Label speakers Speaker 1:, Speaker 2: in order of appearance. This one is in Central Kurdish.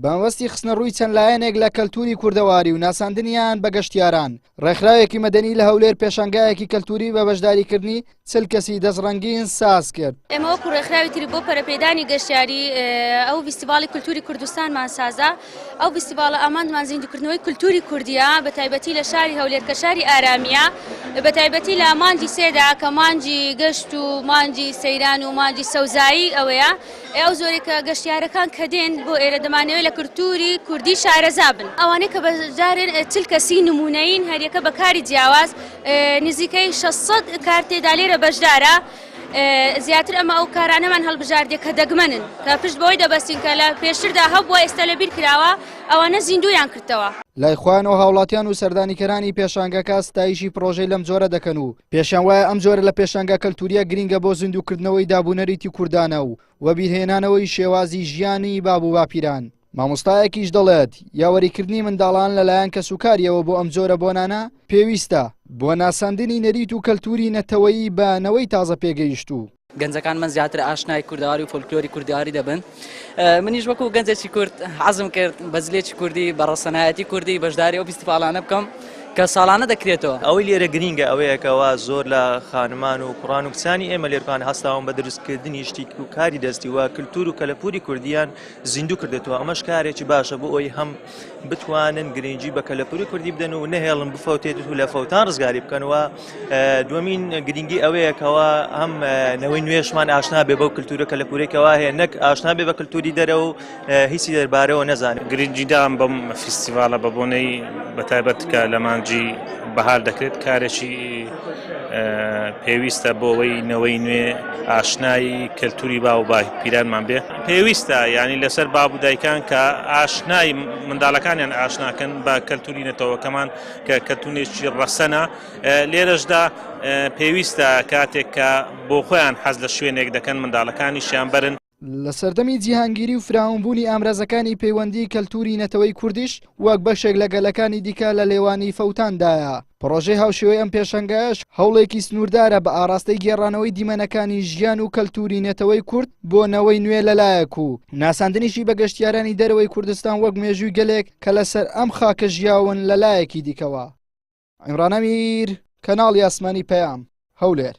Speaker 1: بانوەستی خستنە ڕووی چەند لایەنێک لە کەلتوری کوردەواری و ناساندنیان بە گەشتیاران. ڕێکخراوێکی مەدەنی لە هەولێر پێشانگایەکی کەلتوری بە بەشداریکردنی 40 کەسی دەستڕەنگین ساز کرد.
Speaker 2: ئێمە وەکو ڕێکخراوی تری بۆ پەرەپێدانی گەشتیاری ئەو فیستیڤاڵی کولتوری کوردستانمان سازە. ئەو فیستیڤاڵە ئامانجمان زیندووکردنەوەی کولتوری کوردیە بە تایبەتی لە شاری هەولێر کە شاری ئارامیە، بە تایبەتی لە مانجی سێدا کە مانجی گەشت و مانجی سەیران و مانجی سەوزایی ئەوەیە. ئەو زۆری کە گەشتیارەکان کە دێن بۆ ئێرە دەمانەوێت لە کولتوری کوردی شارەزا بن. ئەوانەی کە بەجارێن 40 کەسی نمونەیین هەریەکە بە کاری جیاواز نزیکەی 600 کار تێدا لێرە بەشدارە. زیاتر ئەمە ئەو کارانەمان هەڵبژاردێ کە دەگمەنن کە پشت بەوەی دەبەستین کە لە پێشتردا هەبووە ئێستا لەبیر کراوە ئەوانە زیندویان کردەوە.
Speaker 1: لایخوایانەوە هاوڵاتیان و سەردانیکەرانی پێشانگەکە ستایشی پرۆژەی لەم جۆرە دەکەن و پێشیان وایە ئەم جۆرە لە پێشانگە کەلتوریە گرینگە بۆ زیندووکردنەوەی دابوونەریتی کوردانە و وەبیرهێنانەوەی شێوازی ژیانی باب و باپیران. مامۆستایەکیش دەڵێت یاوەریکردنی منداڵان لەلایەن کەسوکاریەوە بۆ ئەم جۆرە بۆنانە پێویستە بۆ ناساندنی نەریت و کەلتوری نەتەوەیی بە نەوەی تازە پێگەیشتوو.
Speaker 3: گەنجەکانمان زیاتر ئاشنای کوردەواری و فۆلکلۆری کوردەواری دەبن. منیش وەکو گەنجێکی کورد حەزم کرد بە زلێکی کوردی بە ڕەسەنایەتی کوردی بەشداری ئەو فیستیڤاڵانە بکەم کە ساڵانە دەکرێتەوە.
Speaker 4: ئەوەی لێرە گرینگە ئەوەیەکەوە زۆر لە خانمان و کوڕان و کچانی ئێمە لێرکان هەستاون بە دروستکردنی شتی و کاری دەستی و کللتور و کەلەپوری کوردیان زیندوو کردێتەوە. ئەمەش کارێکی باشە بۆ ئەوی هەم بتوانن گرنگجی بە کەلەپوری کوردی بدەن و نەهێڵن بفەوتێت و لە فەوتان ڕزگاری بکەنەوە. دومین گرنگی ئەوەیەکەوە هەم نەوەی نوێشمان ئاشنا بێ بەو کللتورە کەلەپورێکەوە هەیە نەک ئاشنا بێ بە کللتوری دەرە و هیچی دەربارەوە نەزانێت.
Speaker 5: گرنگجیدان بەم فیستیڤالە بە بۆنەی بەتایبەت کە لە مانجی بەهار دەکرێت کارێکی پێویستە بۆ ئەوەی نەوەی نوێ ئاشنایی کەلتوری با و باپیرانمان بێ. پێویستە یعنی لەسەر باب و دایکان کە ئاشنای منداڵەکانیان ئاشناکەن بە کەلتوری نەتەوەکەمان کە کەلتورێکی ڕەسەنە. لێرەشدا پێویستە کاتێک کە بۆ خۆیان حەز لە شوێنێک دەکەن منداڵەکانیشیان بەرن.
Speaker 1: لە سەردەمی جیهانگیری و فراوانبوونی ئامرازەکانی پەیوەندی کەلتوری نەتەوەی کوردیش وەک بەشێک لە گەلەکانی دیکە لە لێوانی فەوتاندایە. پرۆژەی هاوشێوەی ئەم پێشەنگایش هەوڵێکی سنووردارە بە ئاراستەی گێڕانەوەی دیمەنەکانی ژیان و کەلتوری نەتەوەی کورد بۆ نەوەی نوێ لەلایەک و ناساندنیشی بە گەشتیارانی دەرەوەی کوردستان وەک مێژووی گەلێک کە لەسەر ئەم خاکە ژیاون لەلایەکی دیکەوە. عیمران ئەمیر، کەناڵی ئاسمانی پەیام، هەولێر.